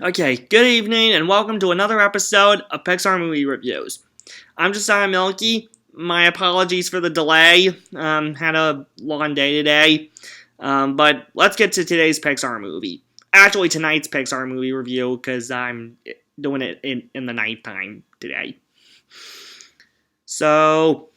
Okay, good evening and welcome to another episode of Pixar Movie Reviews. I'm Josiah Milky. My apologies for the delay. Had a long day today. But let's get to today's Pixar movie. Actually, tonight's Pixar movie review, because I'm doing it in the nighttime today. So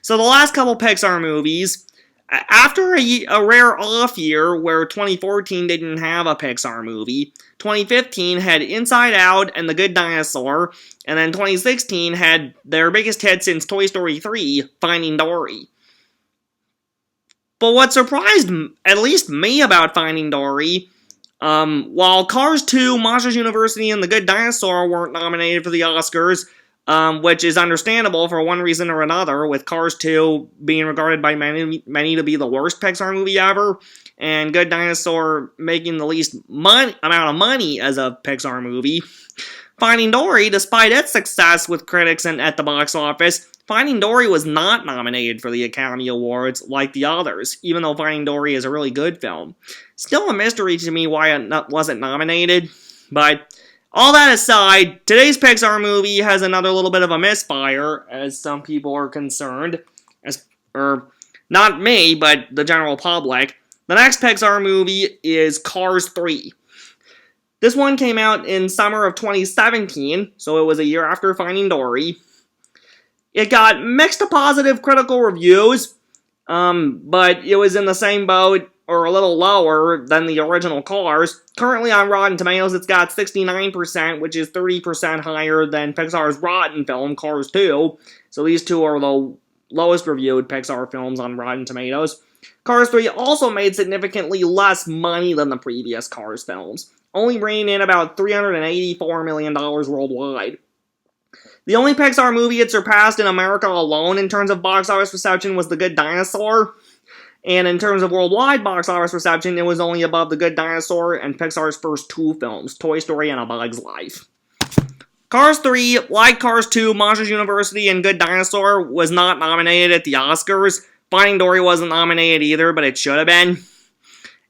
the last couple Pixar movies, after a rare off year where 2014 didn't have a Pixar movie, 2015 had Inside Out and The Good Dinosaur, and then 2016 had their biggest hit since Toy Story 3, Finding Dory. But what surprised at least me about Finding Dory, while Cars 2, Monsters University, and The Good Dinosaur weren't nominated for the Oscars, which is understandable for one reason or another, with Cars 2 being regarded by many to be the worst Pixar movie ever, and Good Dinosaur making the least amount of money as a Pixar movie. Finding Dory, despite its success with critics and at the box office, Finding Dory was not nominated for the Academy Awards like the others, even though Finding Dory is a really good film. Still a mystery to me why it wasn't nominated, but all that aside, today's Pixar movie has another little bit of a misfire, as some people are concerned. Not me, but the general public. The next Pixar movie is Cars 3. This one came out in summer of 2017, so it was a year after Finding Dory. It got mixed to positive critical reviews, but it was in the same boat, or a little lower, than the original Cars. Currently on Rotten Tomatoes, it's got 69%, which is 30% higher than Pixar's Rotten film, Cars 2. So these two are the lowest reviewed Pixar films on Rotten Tomatoes. Cars 3 also made significantly less money than the previous Cars films, only bringing in about $384 million worldwide. The only Pixar movie it surpassed in America alone in terms of box office reception was The Good Dinosaur, and in terms of worldwide box office reception, it was only above The Good Dinosaur and Pixar's first two films, Toy Story and A Bug's Life. Cars 3, like Cars 2, Monsters University, and Good Dinosaur, was not nominated at the Oscars. Finding Dory wasn't nominated either, but it should have been.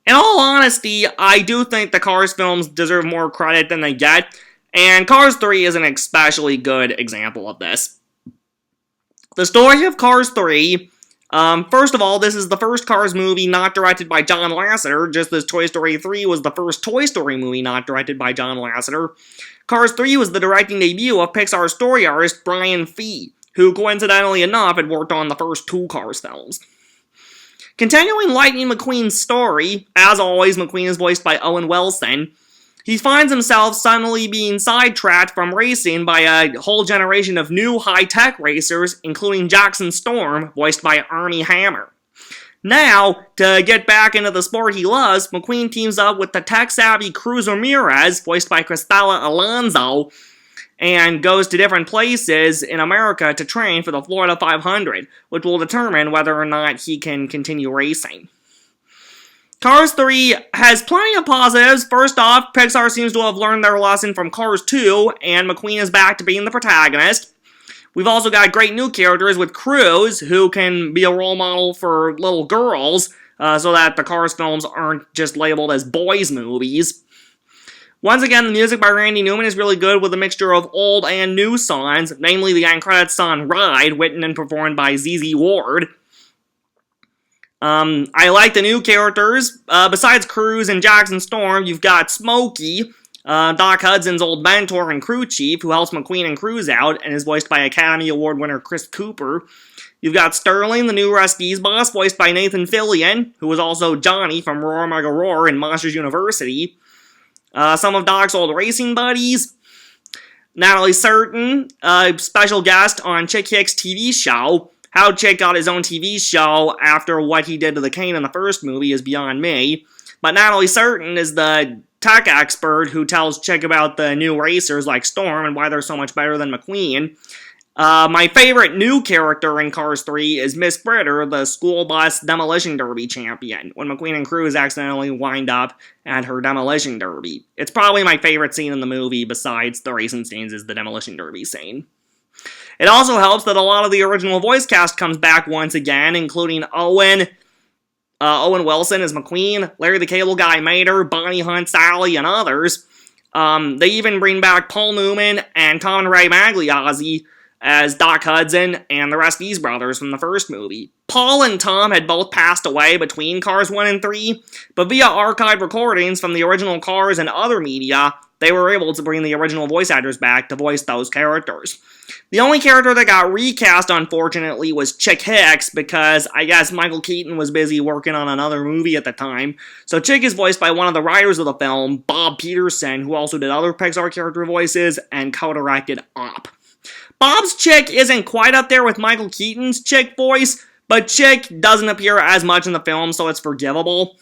In all honesty, I do think the Cars films deserve more credit than they get, and Cars 3 is an especially good example of this. The story of Cars 3, first of all, this is the first Cars movie not directed by John Lasseter, just as Toy Story 3 was the first Toy Story movie not directed by John Lasseter. Cars 3 was the directing debut of Pixar story artist Brian Fee, who coincidentally enough had worked on the first two Cars films. Continuing Lightning McQueen's story, as always, McQueen is voiced by Owen Wilson. He finds himself suddenly being sidetracked from racing by a whole generation of new high-tech racers, including Jackson Storm, voiced by Armie Hammer. Now, to get back into the sport he loves, McQueen teams up with the tech-savvy Cruz Ramirez, voiced by Cristela Alonso, and goes to different places in America to train for the Florida 500, which will determine whether or not he can continue racing. Cars 3 has plenty of positives. First off, Pixar seems to have learned their lesson from Cars 2, and McQueen is back to being the protagonist. We've also got great new characters with Cruz, who can be a role model for little girls, so that the Cars films aren't just labeled as boys' movies. Once again, the music by Randy Newman is really good with a mixture of old and new songs, namely the end credits song Ride, written and performed by ZZ Ward. I like the new characters. Besides Cruz and Jackson Storm, you've got Smokey, Doc Hudson's old mentor and crew chief, who helps McQueen and Cruz out, and is voiced by Academy Award winner Chris Cooper. You've got Sterling, the new Rusty's boss, voiced by Nathan Fillion, who was also Johnny from Roar Mega Roar in Monsters University. Some of Doc's old racing buddies. Natalie Certain, a special guest on Chick Hicks' TV show. How Chick got his own TV show after what he did to the cane in the first movie is beyond me. But Natalie Certain is the tech expert who tells Chick about the new racers like Storm and why they're so much better than McQueen. My favorite new character in Cars 3 is Miss Fritter, the school bus demolition derby champion, when McQueen and Cruz accidentally wind up at her demolition derby. It's probably my favorite scene in the movie, besides the racing scenes, is the demolition derby scene. It also helps that a lot of the original voice cast comes back once again, including Owen Wilson as McQueen, Larry the Cable Guy Mater, Bonnie Hunt, Sally, and others. They even bring back Paul Newman and Tom and Ray Magliozzi as Doc Hudson and the Rest-Ease brothers from the first movie. Paul and Tom had both passed away between Cars 1 and 3, but via archived recordings from the original Cars and other media, they were able to bring the original voice actors back to voice those characters. The only character that got recast, unfortunately, was Chick Hicks, because I guess Michael Keaton was busy working on another movie at the time. So Chick is voiced by one of the writers of the film, Bob Peterson, who also did other Pixar character voices and co-directed Up. Bob's Chick isn't quite up there with Michael Keaton's Chick voice, but Chick doesn't appear as much in the film, so it's forgivable.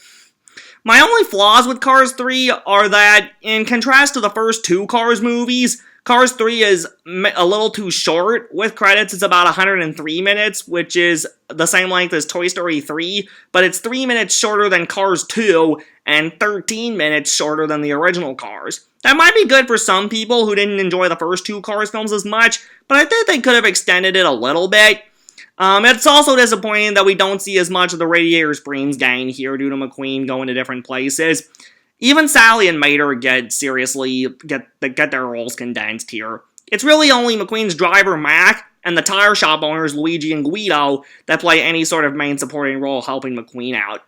My only flaws with Cars 3 are that, in contrast to the first two Cars movies, Cars 3 is a little too short. With credits, it's about 103 minutes, which is the same length as Toy Story 3, but it's 3 minutes shorter than Cars 2, and 13 minutes shorter than the original Cars. That might be good for some people who didn't enjoy the first two Cars films as much, but I think they could have extended it a little bit. It's also disappointing that we don't see as much of the Radiator Springs gang here due to McQueen going to different places. Even Sally and Mater get their roles condensed here. It's really only McQueen's driver Mac and the tire shop owners Luigi and Guido that play any sort of main supporting role helping McQueen out.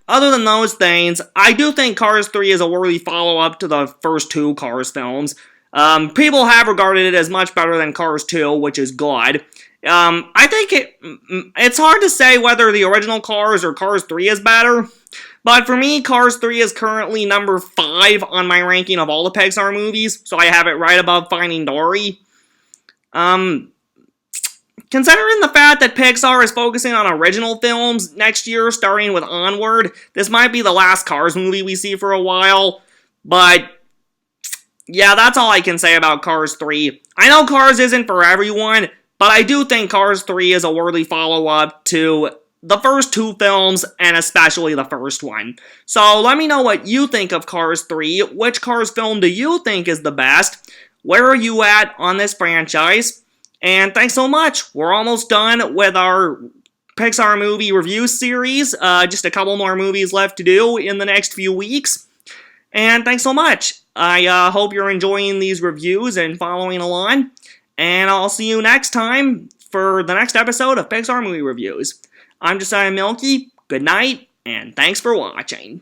Other than those things, I do think Cars 3 is a worthy follow-up to the first two Cars films. People have regarded it as much better than Cars 2, which is good. I think it's hard to say whether the original Cars or Cars 3 is better, but for me, Cars 3 is currently number 5 on my ranking of all the Pixar movies, so I have it right above Finding Dory. Considering the fact that Pixar is focusing on original films next year, starting with Onward, this might be the last Cars movie we see for a while, but yeah, that's all I can say about Cars 3. I know Cars isn't for everyone, but I do think Cars 3 is a worthy follow-up to the first two films, and especially the first one. So let me know what you think of Cars 3. Which Cars film do you think is the best? Where are you at on this franchise? And thanks so much. We're almost done with our Pixar movie review series. Just a couple more movies left to do in the next few weeks. And thanks so much. I hope you're enjoying these reviews and following along. And I'll see you next time for the next episode of Pixar Movie Reviews. I'm Josiah Milky. Good night, and thanks for watching.